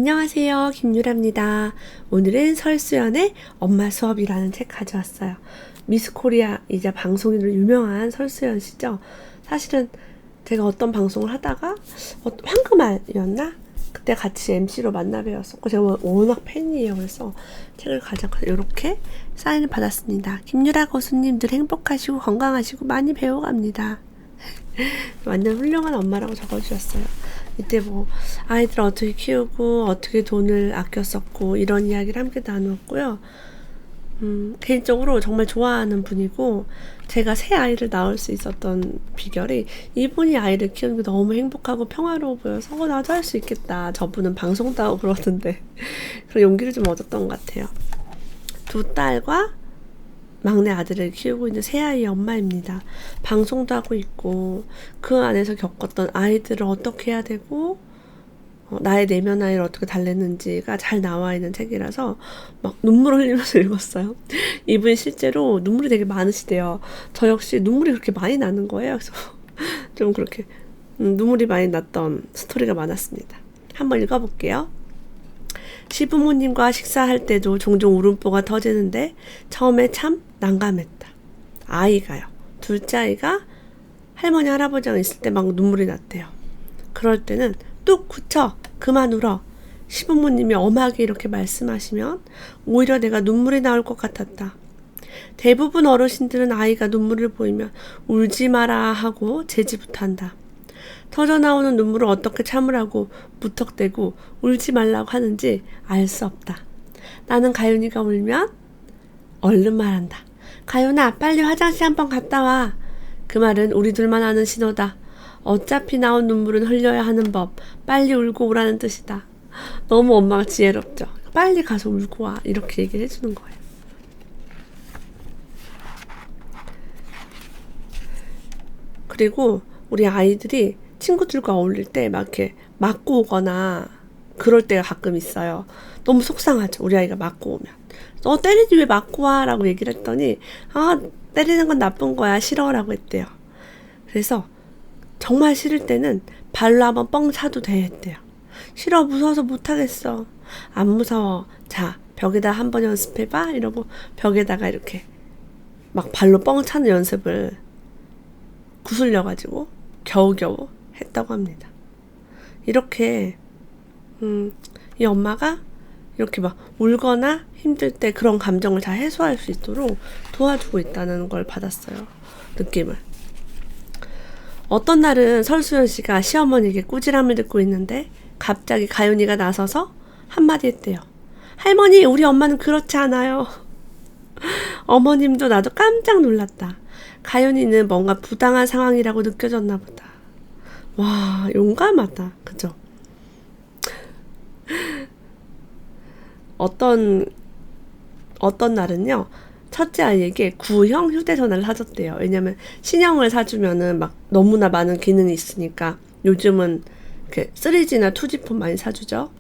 안녕하세요. 김유라입니다. 오늘은 설수연의 엄마 수업이라는 책 가져왔어요. 미스코리아이자 방송인으로 유명한 설수연 씨죠. 사실은 제가 어떤 방송을 하다가 황금알이었나? 그때 같이 MC로 만나 뵈었었고 제가 워낙 팬이에요. 그래서 책을 가져가서 이렇게 사인을 받았습니다. 김유라 고수님들 행복하시고 건강하시고 많이 배워갑니다. 완전 훌륭한 엄마라고 적어주셨어요. 이때 뭐 아이들을 어떻게 키우고 어떻게 돈을 아꼈었고 이런 이야기를 함께 나누었고요. 개인적으로 정말 좋아하는 분이고 제가 새 아이를 낳을 수 있었던 비결이 이분이 아이를 키우는 게 너무 행복하고 평화로워 보여서 나도 할 수 있겠다. 저분은 방송도 하고 그러던데 그런 용기를 좀 얻었던 것 같아요. 두 딸과 막내 아들을 키우고 있는 새아이의 엄마입니다. 방송도 하고 있고 그 안에서 겪었던 아이들을 어떻게 해야 되고 나의 내면 아이를 어떻게 달랬는지가 잘 나와 있는 책이라서 막 눈물을 흘리면서 읽었어요. 이분이 실제로 눈물이 되게 많으시대요. 저 역시 눈물이 그렇게 많이 나는 거예요. 그래서 좀 그렇게 눈물이 많이 났던 스토리가 많았습니다. 한번 읽어볼게요. 시부모님과 식사할 때도 종종 울음보가 터지는데 처음에 참 난감했다. 아이가요. 둘째 아이가 할머니 할아버지랑 있을 때 막 눈물이 났대요. 그럴 때는 뚝 굳혀 그만 울어. 시부모님이 엄하게 이렇게 말씀하시면 오히려 내가 눈물이 나올 것 같았다. 대부분 어르신들은 아이가 눈물을 보이면 울지 마라 하고 제지부탄다. 터져나오는 눈물을 어떻게 참으라고 무턱대고 울지 말라고 하는지 알 수 없다. 나는 가윤이가 울면 얼른 말한다. 가윤아, 빨리 화장실 한번 갔다 와. 그 말은 우리 둘만 아는 신호다. 어차피 나온 눈물은 흘려야 하는 법. 빨리 울고 오라는 뜻이다. 너무 엄마가 지혜롭죠. 빨리 가서 울고 와. 이렇게 얘기를 해주는 거예요. 그리고 우리 아이들이 친구들과 어울릴 때 막 이렇게 맞고 오거나 그럴 때가 가끔 있어요. 너무 속상하죠. 우리 아이가 맞고 오면. 너 때리지 왜 맞고 와? 라고 얘기를 했더니 때리는 건 나쁜 거야. 싫어. 라고 했대요. 그래서 정말 싫을 때는 발로 한번 뻥 차도 돼 했대요. 싫어. 무서워서 못하겠어. 안 무서워. 자, 벽에다 한번 연습해봐. 이러고 벽에다가 이렇게 막 발로 뻥 차는 연습을 구슬려가지고 겨우겨우 했다고 합니다. 이렇게 이 엄마가 이렇게 막 울거나 힘들 때 그런 감정을 잘 해소할 수 있도록 도와주고 있다는 걸 받았어요. 느낌을. 어떤 날은 설수연 씨가 시어머니에게 꾸지람을 듣고 있는데 갑자기 가윤이가 나서서 한마디 했대요. 할머니, 우리 엄마는 그렇지 않아요. 어머님도 나도 깜짝 놀랐다. 가윤이는 뭔가 부당한 상황이라고 느껴졌나 보다. 와, 용감하다. 그죠? 어떤 날은요, 첫째 아이에게 구형 휴대전화를 사줬대요. 왜냐면 신형을 사주면은 막 너무나 많은 기능이 있으니까 요즘은 이렇게 3G나 2G 폰 많이 사주죠.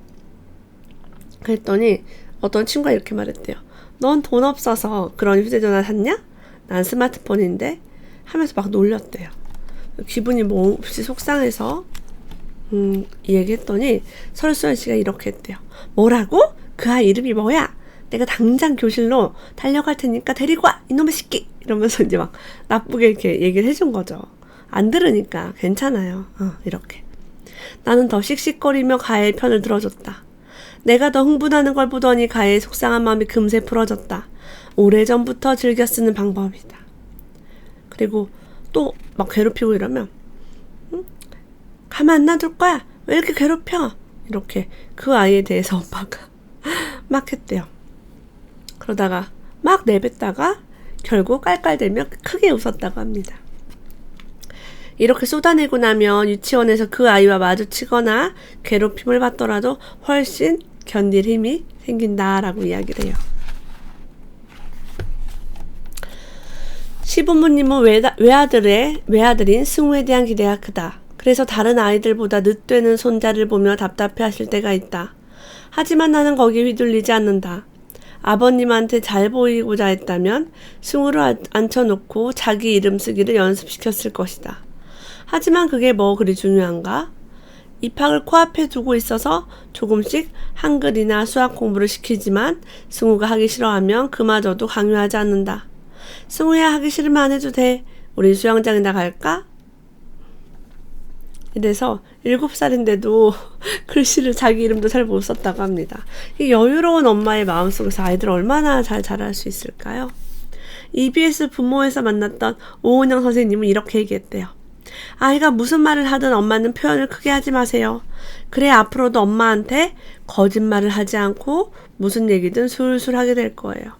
그랬더니 어떤 친구가 이렇게 말했대요. 넌 돈 없어서 그런 휴대전화 샀냐? 난 스마트폰인데? 하면서 막 놀렸대요. 기분이 몹시 속상해서 얘기했더니 설수연 씨가 이렇게 했대요. 뭐라고? 그 아이 이름이 뭐야? 내가 당장 교실로 달려갈 테니까 데리고 와! 이놈의 새끼! 이러면서 이제 막 나쁘게 이렇게 얘기를 해준 거죠. 안 들으니까 괜찮아요. 이렇게. 나는 더 씩씩거리며 가해의 편을 들어줬다. 내가 더 흥분하는 걸 보더니 가해의 속상한 마음이 금세 풀어졌다. 오래전부터 즐겨 쓰는 방법이다. 그리고 또 막 괴롭히고 이러면 가만 안 놔둘 거야. 왜 이렇게 괴롭혀? 이렇게 그 아이에 대해서 엄마가 막 했대요. 그러다가 막 내뱉다가 결국 깔깔대며 크게 웃었다고 합니다. 이렇게 쏟아내고 나면 유치원에서 그 아이와 마주치거나 괴롭힘을 받더라도 훨씬 견딜 힘이 생긴다라고 이야기를 해요. 시부모님은 외아들인 승우에 대한 기대가 크다. 그래서 다른 아이들보다 늦되는 손자를 보며 답답해하실 때가 있다. 하지만 나는 거기에 휘둘리지 않는다. 아버님한테 잘 보이고자 했다면 승우를 앉혀놓고 자기 이름 쓰기를 연습시켰을 것이다. 하지만 그게 뭐 그리 중요한가? 입학을 코앞에 두고 있어서 조금씩 한글이나 수학 공부를 시키지만 승우가 하기 싫어하면 그마저도 강요하지 않는다. 승우야, 하기 싫으면 안 해도 돼. 우리 수영장이나 갈까? 이래서 7살인데도 글씨를 자기 이름도 잘 못 썼다고 합니다. 이 여유로운 엄마의 마음속에서 아이들을 얼마나 잘 자랄 수 있을까요? EBS 부모에서 만났던 오은영 선생님은 이렇게 얘기했대요. 아이가 무슨 말을 하든 엄마는 표현을 크게 하지 마세요. 그래 앞으로도 엄마한테 거짓말을 하지 않고 무슨 얘기든 술술 하게 될 거예요.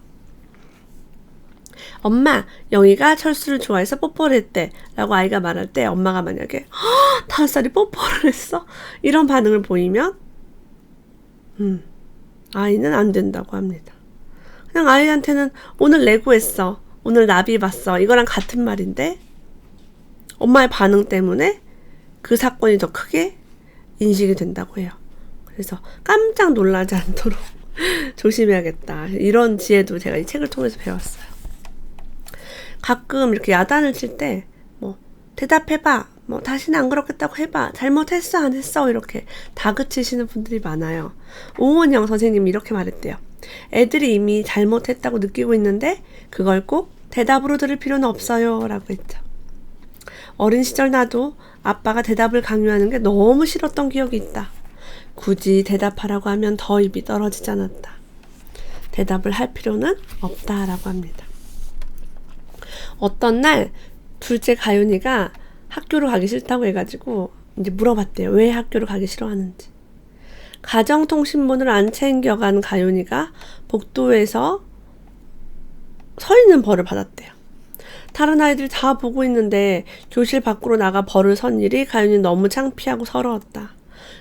엄마, 영희가 철수를 좋아해서 뽀뽀를 했대 라고 아이가 말할 때 엄마가 만약에 5살이 뽀뽀를 했어? 이런 반응을 보이면 아이는 안 된다고 합니다. 그냥 아이한테는 오늘 레고했어, 오늘 나비 봤어, 이거랑 같은 말인데 엄마의 반응 때문에 그 사건이 더 크게 인식이 된다고 해요. 그래서 깜짝 놀라지 않도록 조심해야겠다. 이런 지혜도 제가 이 책을 통해서 배웠어요. 가끔 이렇게 야단을 칠 때 뭐 대답해봐, 뭐 다시는 안 그렇겠다고 해봐, 잘못했어 안 했어, 이렇게 다그치시는 분들이 많아요. 오은영 선생님이 이렇게 말했대요. 애들이 이미 잘못했다고 느끼고 있는데 그걸 꼭 대답으로 들을 필요는 없어요 라고 했죠. 어린 시절 나도 아빠가 대답을 강요하는 게 너무 싫었던 기억이 있다. 굳이 대답하라고 하면 더 입이 떨어지지 않았다. 대답을 할 필요는 없다라고 합니다. 어떤 날 둘째 가윤이가 학교를 가기 싫다고 해가지고 이제 물어봤대요. 왜 학교를 가기 싫어하는지. 가정통신문을 안 챙겨간 가윤이가 복도에서 서 있는 벌을 받았대요. 다른 아이들이 다 보고 있는데 교실 밖으로 나가 벌을 선 일이 가윤이 너무 창피하고 서러웠다.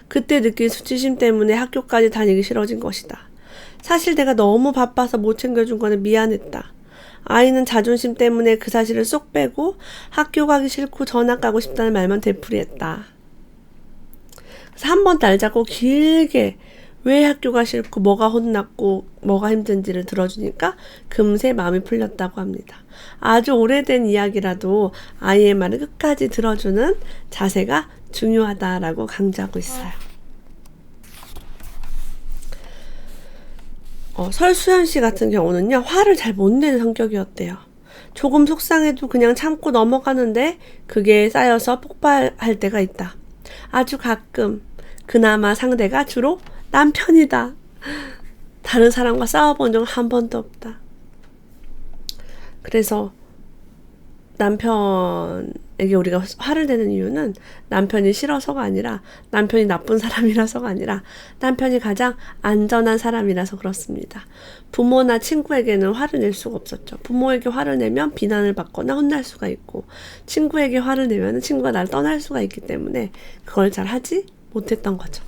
그때 느낀 수치심 때문에 학교까지 다니기 싫어진 것이다. 사실 내가 너무 바빠서 못 챙겨준 거는 미안했다. 아이는 자존심 때문에 그 사실을 쏙 빼고 학교 가기 싫고 전학 가고 싶다는 말만 되풀이했다. 그래서 한 번 날 잡고 길게 왜 학교가 싫고 뭐가 혼났고 뭐가 힘든지를 들어주니까 금세 마음이 풀렸다고 합니다. 아주 오래된 이야기라도 아이의 말을 끝까지 들어주는 자세가 중요하다라고 강조하고 있어요. 설수연 씨 같은 경우는요, 화를 잘 못 내는 성격이었대요. 조금 속상해도 그냥 참고 넘어가는데 그게 쌓여서 폭발할 때가 있다. 아주 가끔, 그나마 상대가 주로 남편이다. 다른 사람과 싸워본 적은 한 번도 없다. 그래서 남편에게 우리가 화를 내는 이유는 남편이 싫어서가 아니라, 남편이 나쁜 사람이라서가 아니라 남편이 가장 안전한 사람이라서 그렇습니다. 부모나 친구에게는 화를 낼 수가 없었죠. 부모에게 화를 내면 비난을 받거나 혼날 수가 있고, 친구에게 화를 내면 친구가 나를 떠날 수가 있기 때문에 그걸 잘 하지 못했던 거죠.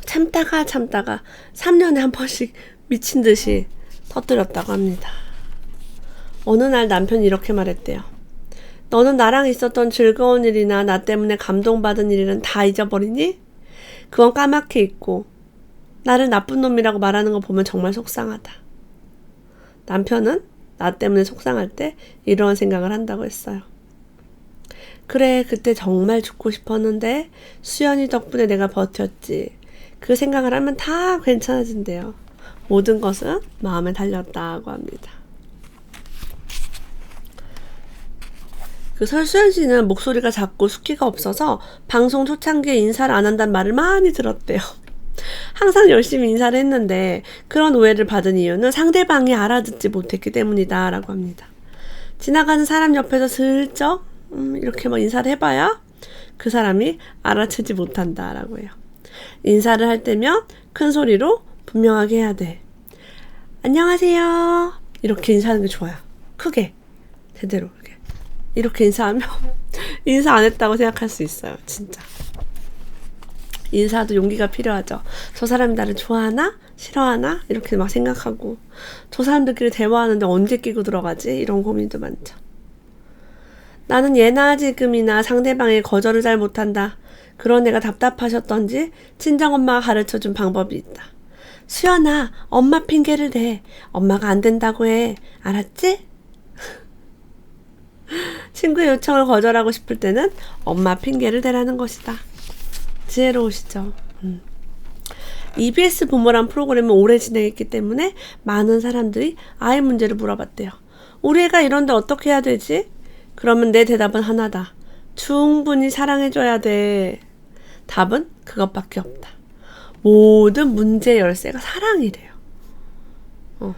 참다가 3년에 한 번씩 미친 듯이 터뜨렸다고 합니다. 어느 날 남편이 이렇게 말했대요. 너는 나랑 있었던 즐거운 일이나 나 때문에 감동받은 일은 다 잊어버리니? 그건 까맣게 잊고 나를 나쁜 놈이라고 말하는 거 보면 정말 속상하다. 남편은 나 때문에 속상할 때 이런 생각을 한다고 했어요. 그래, 그때 정말 죽고 싶었는데 수연이 덕분에 내가 버텼지. 그 생각을 하면 다 괜찮아진대요. 모든 것은 마음에 달렸다고 합니다. 그 설수연 씨는 목소리가 작고 숫기가 없어서 방송 초창기에 인사를 안 한다는 말을 많이 들었대요. 항상 열심히 인사를 했는데 그런 오해를 받은 이유는 상대방이 알아듣지 못했기 때문이다 라고 합니다. 지나가는 사람 옆에서 슬쩍 이렇게 막 인사를 해봐야 그 사람이 알아채지 못한다 라고 해요. 인사를 할 때면 큰 소리로 분명하게 해야 돼. 안녕하세요. 이렇게 인사하는 게 좋아요. 크게, 제대로 이렇게 인사하면 인사 안 했다고 생각할 수 있어요. 진짜. 인사도 용기가 필요하죠. 저 사람이 나를 좋아하나? 싫어하나? 이렇게 막 생각하고, 저 사람들끼리 대화하는데 언제 끼고 들어가지? 이런 고민도 많죠. 나는 예나 지금이나 상대방의 거절을 잘 못한다. 그런 애가 답답하셨던지 친정엄마가 가르쳐준 방법이 있다. 수연아, 엄마 핑계를 대. 엄마가 안 된다고 해. 알았지? 친구의 요청을 거절하고 싶을 때는 엄마 핑계를 대라는 것이다. 지혜로우시죠? EBS 부모란 프로그램을 오래 진행했기 때문에 많은 사람들이 아이 문제를 물어봤대요. 우리 애가 이런데 어떻게 해야 되지? 그러면 내 대답은 하나다. 충분히 사랑해줘야 돼. 답은 그것밖에 없다. 모든 문제의 열쇠가 사랑이래요.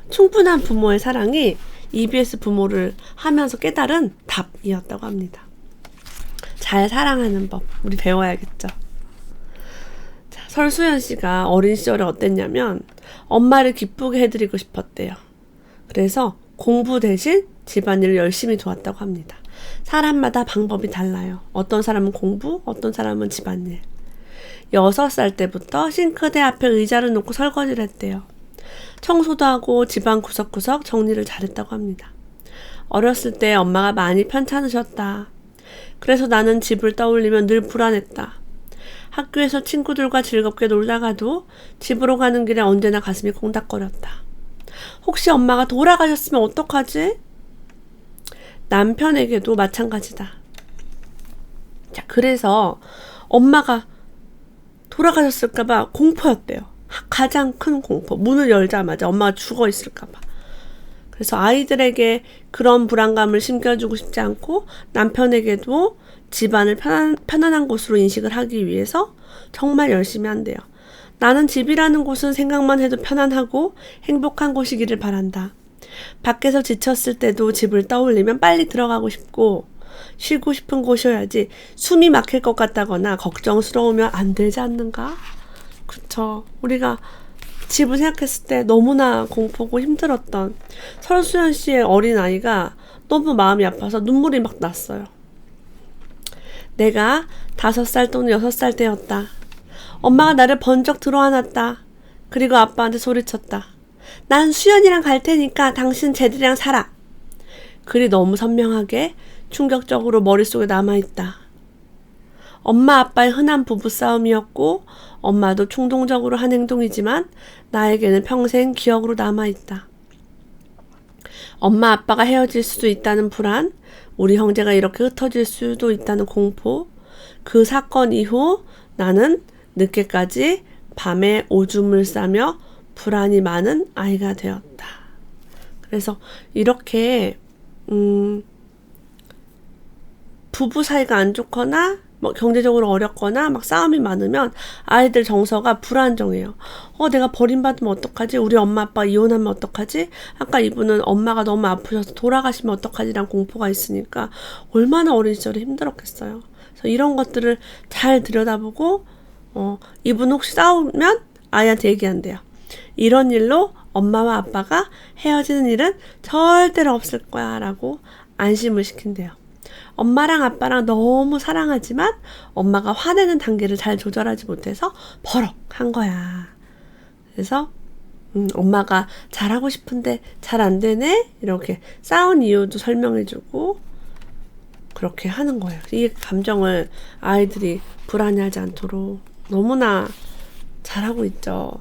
충분한 부모의 사랑이 EBS 부모를 하면서 깨달은 답이었다고 합니다. 잘 사랑하는 법, 우리 배워야겠죠. 자, 설수연 씨가 어린 시절에 어땠냐면 엄마를 기쁘게 해드리고 싶었대요. 그래서 공부 대신 집안일을 열심히 도왔다고 합니다. 사람마다 방법이 달라요. 어떤 사람은 공부, 어떤 사람은 집안일. 6살 때부터 싱크대 앞에 의자를 놓고 설거지를 했대요. 청소도 하고 집안 구석구석 정리를 잘했다고 합니다. 어렸을 때 엄마가 많이 편찮으셨다. 그래서 나는 집을 떠올리면 늘 불안했다. 학교에서 친구들과 즐겁게 놀다가도 집으로 가는 길에 언제나 가슴이 콩닥거렸다. 혹시 엄마가 돌아가셨으면 어떡하지? 남편에게도 마찬가지다. 자, 그래서 엄마가 돌아가셨을까봐 공포였대요. 가장 큰 공포. 문을 열자마자 엄마가 죽어 있을까봐. 그래서 아이들에게 그런 불안감을 심겨주고 싶지 않고 남편에게도 집안을 편안한 곳으로 인식을 하기 위해서 정말 열심히 한대요. 나는 집이라는 곳은 생각만 해도 편안하고 행복한 곳이기를 바란다. 밖에서 지쳤을 때도 집을 떠올리면 빨리 들어가고 싶고 쉬고 싶은 곳이어야지 숨이 막힐 것 같다거나 걱정스러우면 안 되지 않는가? 그쵸. 우리가 집을 생각했을 때 너무나 공포고 힘들었던 설수연 씨의 어린아이가 너무 마음이 아파서 눈물이 막 났어요. 내가 5살 또는 6살 때였다. 엄마가 나를 번쩍 들어안았다. 그리고 아빠한테 소리쳤다. 난 수연이랑 갈 테니까 당신 쟤들이랑 살아. 글이 너무 선명하게 충격적으로 머릿속에 남아있다. 엄마 아빠의 흔한 부부싸움이었고 엄마도 충동적으로 한 행동이지만 나에게는 평생 기억으로 남아있다. 엄마 아빠가 헤어질 수도 있다는 불안, 우리 형제가 이렇게 흩어질 수도 있다는 공포, 그 사건 이후 나는 늦게까지 밤에 오줌을 싸며 불안이 많은 아이가 되었다. 그래서 이렇게 부부 사이가 안 좋거나 뭐 경제적으로 어렵거나 막 싸움이 많으면 아이들 정서가 불안정해요. 내가 버림받으면 어떡하지? 우리 엄마 아빠 이혼하면 어떡하지? 아까 이분은 엄마가 너무 아프셔서 돌아가시면 어떡하지란 공포가 있으니까 얼마나 어린 시절에 힘들었겠어요. 그래서 이런 것들을 잘 들여다보고 이분 혹시 싸우면 아이한테 얘기한대요. 이런 일로 엄마와 아빠가 헤어지는 일은 절대로 없을 거야 라고 안심을 시킨대요. 엄마랑 아빠랑 너무 사랑하지만 엄마가 화내는 단계를 잘 조절하지 못해서 버럭 한 거야. 그래서 엄마가 잘하고 싶은데 잘 안 되네? 이렇게 싸운 이유도 설명해주고 그렇게 하는 거예요. 이 감정을 아이들이 불안해하지 않도록 너무나 잘하고 있죠.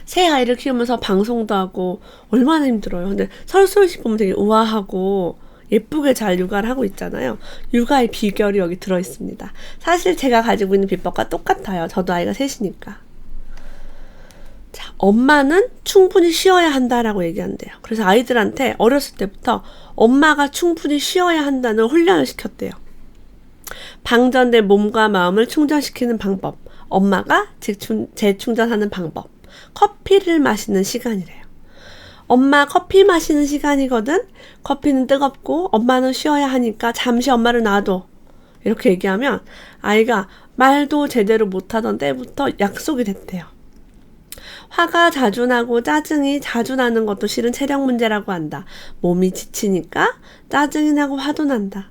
새 아이를 키우면서 방송도 하고 얼마나 힘들어요. 근데 설수연 씨 보면 되게 우아하고 예쁘게 잘 육아를 하고 있잖아요. 육아의 비결이 여기 들어있습니다. 사실 제가 가지고 있는 비법과 똑같아요. 저도 아이가 셋이니까. 자, 엄마는 충분히 쉬어야 한다라고 얘기한대요. 그래서 아이들한테 어렸을 때부터 엄마가 충분히 쉬어야 한다는 훈련을 시켰대요. 방전된 몸과 마음을 충전시키는 방법, 엄마가 재충전하는 방법, 커피를 마시는 시간이래요. 엄마 커피 마시는 시간이거든. 커피는 뜨겁고 엄마는 쉬어야 하니까 잠시 엄마를 놔둬. 이렇게 얘기하면 아이가 말도 제대로 못하던 때부터 약속이 됐대요. 화가 자주 나고 짜증이 자주 나는 것도 실은 체력 문제라고 한다. 몸이 지치니까 짜증이 나고 화도 난다.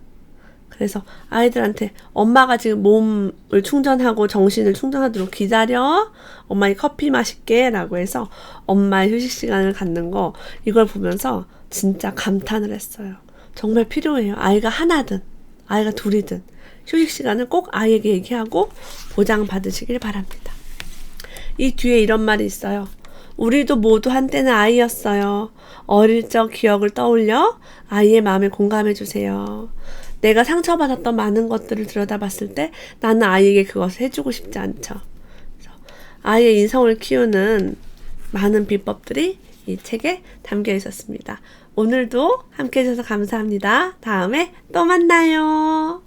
그래서 아이들한테 엄마가 지금 몸을 충전하고 정신을 충전하도록 기다려. 엄마의 커피 마실게 라고 해서 엄마의 휴식 시간을 갖는 거, 이걸 보면서 진짜 감탄을 했어요. 정말 필요해요. 아이가 하나든 아이가 둘이든 휴식 시간을 꼭 아이에게 얘기하고 보장받으시길 바랍니다. 이 뒤에 이런 말이 있어요. 우리도 모두 한때는 아이였어요. 어릴 적 기억을 떠올려 아이의 마음에 공감해 주세요. 내가 상처받았던 많은 것들을 들여다봤을 때 나는 아이에게 그것을 해주고 싶지 않죠. 그래서 아이의 인성을 키우는 많은 비법들이 이 책에 담겨 있었습니다. 오늘도 함께 해주셔서 감사합니다. 다음에 또 만나요.